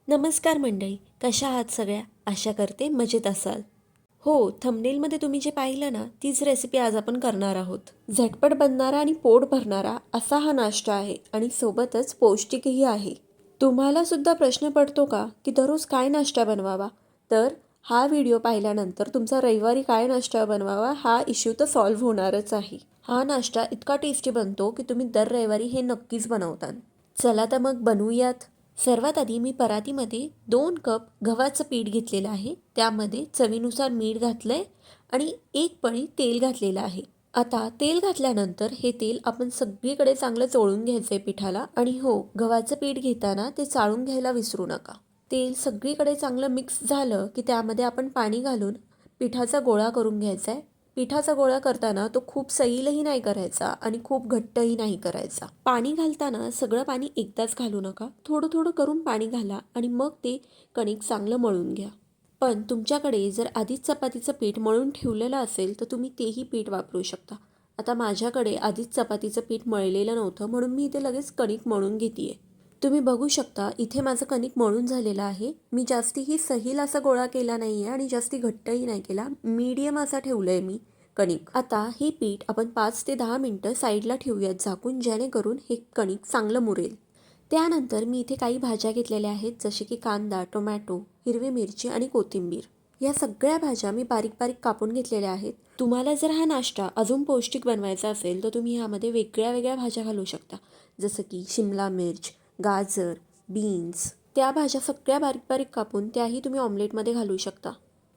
नमस्कार मंडळी, कशा आहात सगळ्या? आशा करते मजेत असाल. हो, थंबनेलमध्ये तुम्ही जे पाहिलं ना, तीच रेसिपी आज आपण करणार आहोत. झटपट बनणारा आणि पोट भरणारा असा हा नाश्ता आहे आणि सोबतच पौष्टिकही आहे. तुम्हाला सुद्धा प्रश्न पडतो का, की दररोज काय नाश्ता बनवावा? तर हा व्हिडिओ पाहिल्यानंतर तुमचा रविवारी काय नाश्ता बनवावा हा इश्यू तर सॉल्व्ह होणारच आहे. हा नाश्ता इतका टेस्टी बनतो, की तुम्ही दर रविवारी हे नक्कीच बनवता. चला तर मग बनवूयात. सर्वात आधी मी परातीमध्ये 2 कप गव्हाचं पीठ घेतलेलं आहे. त्यामध्ये चवीनुसार मीठ घातलं आहे आणि 1 पळी तेल घातलेलं आहे. आता तेल घातल्यानंतर हे तेल आपण सगळीकडे चांगलं चोळून घ्यायचं आहे पिठाला. आणि हो, गव्हाचं पीठ घेताना ते चाळून घ्यायला विसरू नका. तेल सगळीकडे चांगलं मिक्स झालं की त्यामध्ये आपण पाणी घालून पिठाचा गोळा करून घ्यायचा आहे. पिठाचा गोळा करताना तो खूप सैलही नाही करायचा आणि खूप घट्टही नाही करायचा. पाणी घालताना सगळं पाणी एकदाच घालू नका, थोडं थोडं करून पाणी घाला आणि मग ते कणिक चांगलं मळून घ्या. पण तुमच्याकडे जर आधीच चपातीचं पीठ मळून ठेवलेलं असेल तर तुम्ही तेही पीठ वापरू शकता. आता माझ्याकडे आधीच चपातीचं पीठ मळलेलं नव्हतं म्हणून मी इथे लगेच कणिक मळून घेते. तुम्ही बघू शकता इथे माझं कणिक मळून झालेलं आहे. मी जास्तीही सहील असा गोळा केला नाही आहे आणि जास्ती घट्टही नाही केला, मीडियम असा ठेवलं आहे मी कणिक. आता हे पीठ आपण 5 ते 10 मिनटं साईडला ठेवूयात झाकून, जेणेकरून हे कणिक चांगलं मुरेल. त्यानंतर मी इथे काही भाज्या घेतलेल्या आहेत, जसे की कांदा, टोमॅटो, हिरवी मिरची आणि कोथिंबीर. या सगळ्या भाज्या मी बारीक बारीक कापून घेतलेल्या आहेत. तुम्हाला जर हा नाश्ता अजून पौष्टिक बनवायचा असेल तर तुम्ही ह्यामध्ये वेगळ्या वेगळ्या भाज्या घालू शकता, जसं की शिमला मिर्च, गाजर, बीन्स. त्या भाज्या सगळ्या बारीक बारीक कापून त्याही तुम्ही ऑमलेटमध्ये घालू शकता.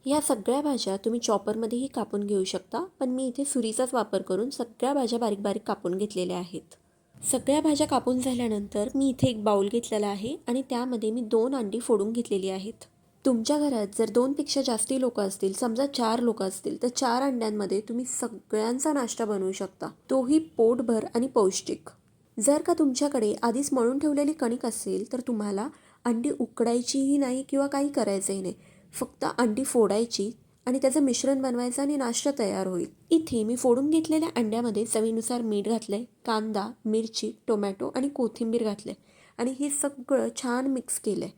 ह्या सगळ्या भाज्या तुम्ही चॉपरमध्येही कापून घेऊ शकता, पण मी इथे सुरीचाच वापर करून सगळ्या भाज्या बारीक बारीक कापून घेतलेल्या आहेत. सगळ्या भाज्या कापून झाल्यानंतर मी इथे एक बाउल घेतलेला आहे आणि त्यामध्ये मी 2 अंडी फोडून घेतलेली आहेत. तुमच्या घरात जर 2पेक्षा जास्ती लोक असतील, समजा 4 लोक असतील, तर 4 अंड्यांमध्ये तुम्ही सगळ्यांचा नाश्ता बनवू शकता, तोही पोटभर आणि पौष्टिक. जर का तुमच्याकडे आधीच मळून ठेवलेली कणिक असेल तर तुम्हाला अंडी उकडायचीही नाही किंवा काही करायचंही नाही. फक्त अंडी फोडायची आणि त्याचं मिश्रण बनवायचं आणि नाश्ता तयार होईल. इथे मी फोडून घेतलेल्या अंड्यामध्ये चवीनुसार मीठ घातलंय, कांदा, मिरची, टोमॅटो आणि कोथिंबीर घातले आणि हे सगळं छान मिक्स केलंय.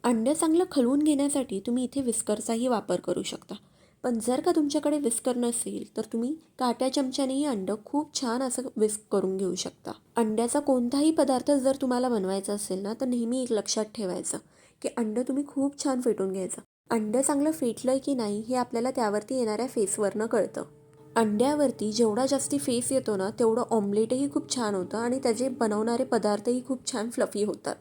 अंडं चांगलं खलवून घेण्यासाठी तुम्ही इथे विस्करचाही वापर करू शकता. पण जर का तुमच्याकडे विस्कर नसेल तर तुम्ही काट्या चमच्यानेही अंडं खूप छान असं विस्क करून घेऊ शकता. अंड्याचा कोणताही पदार्थ जर तुम्हाला बनवायचा असेल ना, तर नेहमी एक लक्षात ठेवायचं की अंडं तुम्ही खूप छान फेटून घ्यायचं. अंडं चांगलं फेटलं की नाही हे आपल्याला त्यावरती येणाऱ्या फेसवरनं कळतं. अंड्यावरती जेवढा जास्ती फेस येतो ना, तेवढं ऑमलेटही खूप छान होतं आणि त्याचे बनवणारे पदार्थही खूप छान फ्लफी होतात.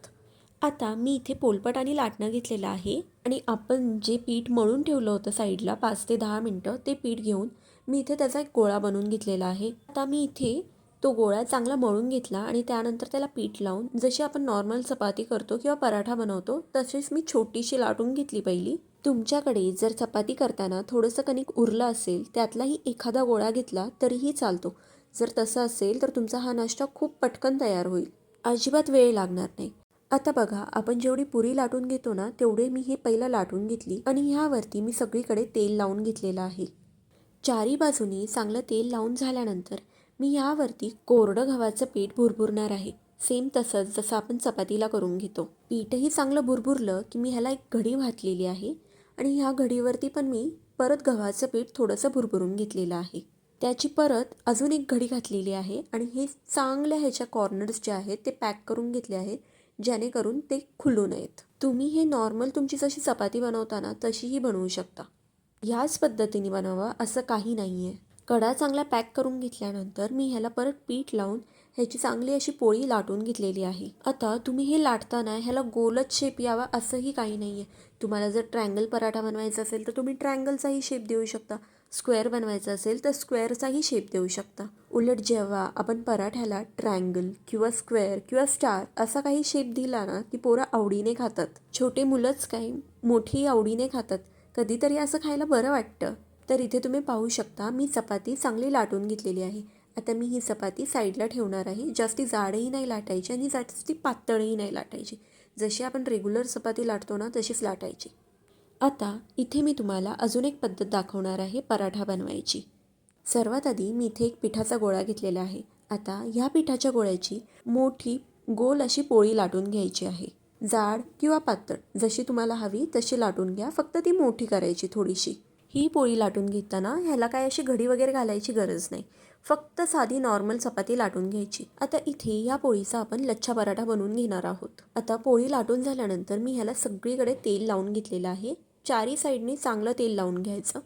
आता मी इथे पोलपट आणि लाटणं घेतलेलं आहे आणि आपण जे पीठ मळून ठेवलं होतं साईडला 5 ते 10 मिनटं, ते पीठ घेऊन मी इथे त्याचा एक गोळा बनवून घेतलेला आहे. आता मी इथे तो गोळा चांगला मळून घेतला आणि त्यानंतर त्याला पीठ लावून जशी आपण नॉर्मल चपाती करतो किंवा पराठा बनवतो तशीच मी छोटीशी लाटून घेतली पहिली. तुमच्याकडे जर चपाती करताना थोडंसं कणिक उरलं असेल, त्यातलाही एखादा गोळा घेतला तरीही चालतो. जर तसं असेल तर तुमचा हा नाश्ता खूप पटकन तयार होईल, अजिबात वेळ लागणार नाही. आता बघा, आपण जेवढी पुरी लाटून घेतो ना, तेवढे मी हे पहिलं लाटून घेतली आणि ह्यावरती मी सगळीकडे तेल लावून घेतलेलं आहे. चारी बाजूनी चांगलं तेल लावून झाल्यानंतर मी ह्यावरती कोरडं गव्हाचं पीठ भुरभुरणार आहे. सेम तसंच जसं आपण चपातीला करून घेतो. पीठही चांगलं भुरभुरलं की मी ह्याला एक घडी घातलेली आहे आणि ह्या घडीवरती पण मी परत गव्हाचं पीठ थोडंसं भुरभुरून घेतलेलं आहे. त्याची परत अजून एक घडी घातलेली आहे आणि हे चांगल्या ह्याच्या कॉर्नर्स जे आहेत ते पॅक करून घेतले आहेत, जेणेकरून ते खुलू नयेत. तुम्ही हे नॉर्मल तुमची जशी चपाती बनवताना तशीही बनवू शकता. ह्याच पद्धतीने बनवा असं काही नाही आहे. कडा चांगला पॅक करून घेतल्यानंतर मी ह्याला परत पीठ लावून ह्याची चांगली अशी पोळी लाटून घेतलेली आहे. आता तुम्ही हे लाटताना ह्याला गोलच शेप यावा असंही काही नाही आहे. तुम्हाला जर ट्रायंगल पराठा बनवायचा असेल तर तुम्ही ट्रायंगलचाही शेप देऊ शकता. स्क्वेअर बनवायचा असेल तर स्क्वेअरचाही शेप देऊ शकता. उलट जेव्हा आपण पराठ्याला ट्रायंगल किंवा स्क्वेअर किंवा स्टार असा काही शेप दिला ना, की पोरं आवडीने खातात. छोटे मुलंच काय, मोठी आवडीने खातात. कधीतरी असं खायला बरं वाटतं. तर इथे तुम्ही पाहू शकता मी चपाती चांगली लाटून घेतलेली आहे. आता मी ही चपाती साईडला ठेवणार आहे. जास्ती जाडही नाही लाटायची आणि जास्ती पातळही नाही लाटायची. जशी आपण रेग्युलर चपाती लाटतो ना, तशीच लाटायची. आता इथे मी तुम्हाला अजून एक पद्धत दाखवणार आहे पराठा बनवायची. सर्वात आधी मी इथे एक पिठाचा गोळा घेतलेला आहे. आता ह्या पिठाच्या गोळ्याची मोठी गोल अशी पोळी लाटून घ्यायची आहे. जाड किंवा पातळ जशी तुम्हाला हवी तशी लाटून घ्या, फक्त ती मोठी करायची थोडीशी. ही पोळी लाटून घेताना ह्याला काय अशी घडी वगैरे घालायची गरज नाही, फक्त साधी नॉर्मल चपाती लाटून घ्यायची. आता इथे या पोळीचा आपण लच्छा पराठा बनवून घेणार आहोत. आता पोळी लाटून झाल्यानंतर मी ह्याला सगळीकडे तेल लावून घेतलेलं आहे. चारी साईडनी चांगलं तेल लावून घ्यायचं.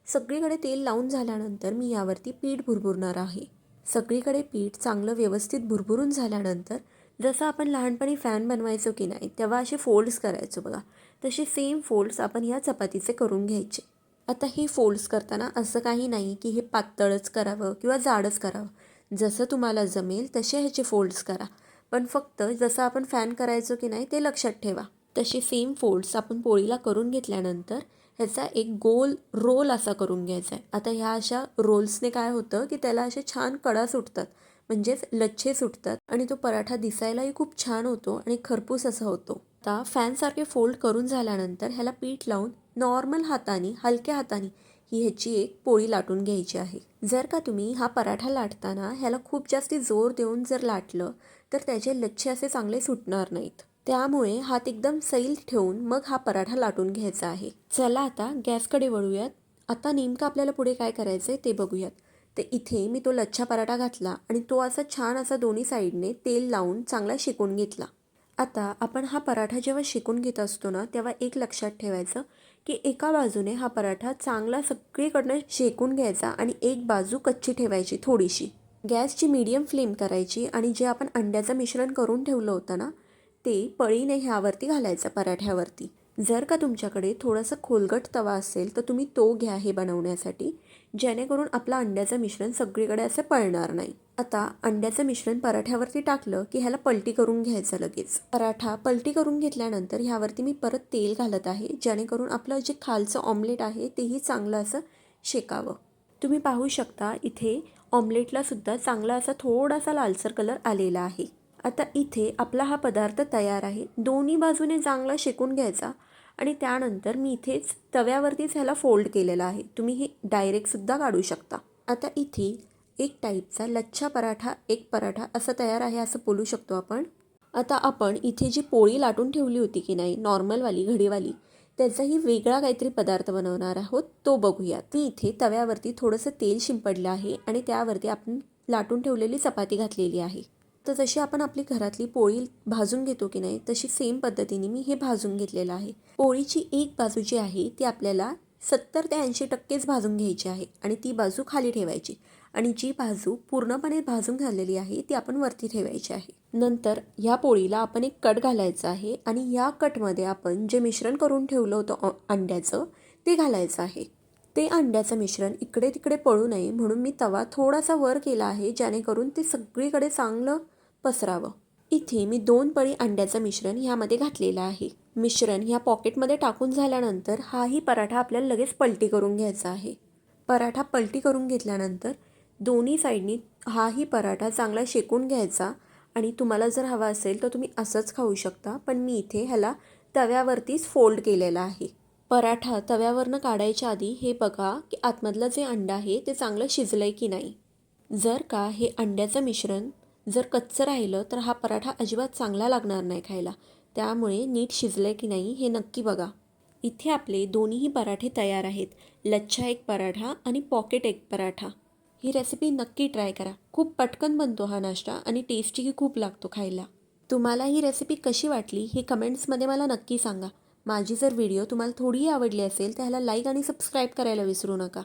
सगळीकडे तेल लावून झाल्यानंतर मी यावरती पीठ भुरभुरणार आहे. सगळीकडे पीठ चांगलं व्यवस्थित भुरभुरून झाल्यानंतर जसं आपण लहानपणी फॅन बनवायचो की नाही तेव्हा असे फोल्ड्स करायचो बघा, तसे सेम फोल्ड्स आपण या चपातीचे करून घ्यायचे. आता हे फोल्ड्स करताना असं काही नाही की हे पातळच करावं किंवा जाडच करावं, जसं तुम्हाला जमेल तसे ह्याचे फोल्ड्स करा, पण फक्त जसं आपण फॅन करायचो की नाही ते लक्षात ठेवा. तसे सेम फोल्ड्स आपण पोळीला करून घेतल्यानंतर ह्याचा एक गोल रोल असा करून घ्यायचा आहे. आता ह्या अशा रोल्सने काय होतं की त्याला असे छान कडा सुटतात, म्हणजेच लच्छे सुटतात आणि तो पराठा दिसायलाही खूप छान होतो आणि खरपूस असा होतो. आता फॅनसारखे फोल्ड करून झाल्यानंतर ह्याला पीठ लावून नॉर्मल हाताने हलक्या हाताने ही ह्याची एक पोळी लाटून घ्यायची आहे. जर का तुम्ही हा पराठा लाटताना ह्याला खूप जास्ती जोर देऊन जर लाटलं तर त्याचे लच्छे असे चांगले सुटणार नाहीत. त्यामुळे हात एकदम सैल ठेवून मग हा पराठा लाटून घ्यायचा आहे. चला आता गॅसकडे वळूयात. आता नेमकं आपल्याला पुढे काय करायचं आहे ते बघूयात. तर इथे मी तो लच्छा पराठा घातला आणि तो असा छान असा दोन्ही साईडने तेल लावून चांगला शेकून घेतला. आता आपण हा पराठा जेव्हा शेकून घेत असतो ना तेव्हा एक लक्षात ठेवायचं की एका बाजूने हा पराठा चांगला सगळीकडनं शेकून घ्यायचा आणि एक बाजू कच्ची ठेवायची थोडीशी. गॅसची मीडियम फ्लेम करायची आणि जे आपण अंड्याचं मिश्रण करून ठेवलं होतं ना ते पळीने ह्यावरती घालायचं पराठ्यावरती. जर का तुमच्याकडे थोडासा खोलगट तवा असेल तर तुम्ही तो घ्या हे बनवण्यासाठी, जेणेकरून आपलं अंड्याचं मिश्रण सगळीकडे असं पळणार नाही. आता अंड्याचं मिश्रण पराठ्यावरती टाकलं की ह्याला पलटी करून घ्यायचं लगेच. पराठा पलटी करून घेतल्यानंतर ह्यावरती मी परत तेल घालत आहे, जेणेकरून आपलं जे खालचं ऑमलेट आहे तेही चांगलं असं शेकावं. तुम्ही पाहू शकता इथे ऑमलेटला सुद्धा चांगला असा थोडासा लालसर कलर आलेला आहे. आता इथे आपला हा पदार्थ तयार आहे. दोन्ही बाजूने चांगला शेकून घ्यायचा आणि त्यानंतर मी इथेच तव्यावरतीच ह्याला फोल्ड केलेला आहे. तुम्ही हे डायरेक्टसुद्धा काढू शकता. आता इथे एक टाईपचा लच्छा पराठा एक पराठा असा तयार आहे असं बोलू शकतो आपण. आता आपण इथे जी पोळी लाटून ठेवली होती की नाही नॉर्मलवाली घडीवाली, त्याचाही वेगळा काहीतरी पदार्थ बनवणार आहोत, तो बघूयात. मी इथे तव्यावरती थोडंसं तेल शिंपडलं आहे आणि त्यावरती आपण लाटून ठेवलेली चपाती घातलेली आहे. तर जशी आपण आपली घरातली पोळी भाजून घेतो की नाही तशी सेम पद्धतीने मी हे भाजून घेतलेलं आहे. पोळीची एक बाजू जी आहे ती आपल्याला 70 ते 80% भाजून घ्यायची आहे आणि ती बाजू खाली ठेवायची आणि जी बाजू पूर्णपणे भाजून झालेली आहे ती आपण वरती ठेवायची आहे. नंतर ह्या पोळीला आपण एक कट घालायचं आहे आणि या कटमध्ये आपण जे मिश्रण करून ठेवलं होतं अंड्याचं ते घालायचं आहे. ते अंड्याचं मिश्रण इकडे तिकडे पळू नये म्हणून मी तवा थोडासा वर केला आहे, जेणेकरून ते सगळीकडे चांगलं पसरावं. इथे मी 2 पळी अंड्याचं मिश्रण ह्यामध्ये घातलेलं आहे. मिश्रण ह्या पॉकेटमध्ये टाकून झाल्यानंतर हाही पराठा आपल्याला लगेच पलटी करून घ्यायचा आहे. पराठा पलटी करून घेतल्यानंतर दोन्ही साईडनी हाही पराठा चांगला शेकून घ्यायचा आणि तुम्हाला जर हवा असेल तर तुम्ही असंच खाऊ शकता, पण मी इथे ह्याला तव्यावरतीच फोल्ड केलेला आहे. पराठा तव्यावरनं काढायच्या आधी हे बघा की आतमधलं जे अंडं आहे ते चांगलं शिजलं आहे की नाही. जर का हे अंड्याचं मिश्रण जर कच्चं राहिलं तर हा पराठा अजिबात चांगला लागणार नाही खायला. त्यामुळे नीट शिजलं आहे की नाही हे नक्की बघा. इथे आपले दोन्हीही पराठे तयार आहेत. लच्छा एक पराठा आणि पॉकेट एक पराठा. ही रेसिपी नक्की ट्राय करा. खूप पटकन बनतो हा नाश्ता आणि टेस्टीही खूप लागतो खायला. तुम्हाला ही रेसिपी कशी वाटली हे कमेंट्समध्ये मला नक्की सांगा. माझी जर व्हिडिओ तुम्हाला थोडीही आवडली असेल तर ह्याला लाईक आणि सबस्क्राईब करायला विसरू नका.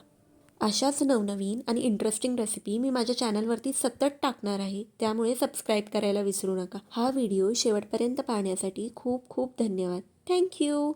अशाच नवनवीन आणि इंटरेस्टिंग रेसिपी मी माझ्या चॅनलवरती सतत टाकणार आहे, त्यामुळे सबस्क्राईब करायला विसरू नका. हा व्हिडिओ शेवटपर्यंत पाहण्यासाठी खूप खूप धन्यवाद. थँक्यू.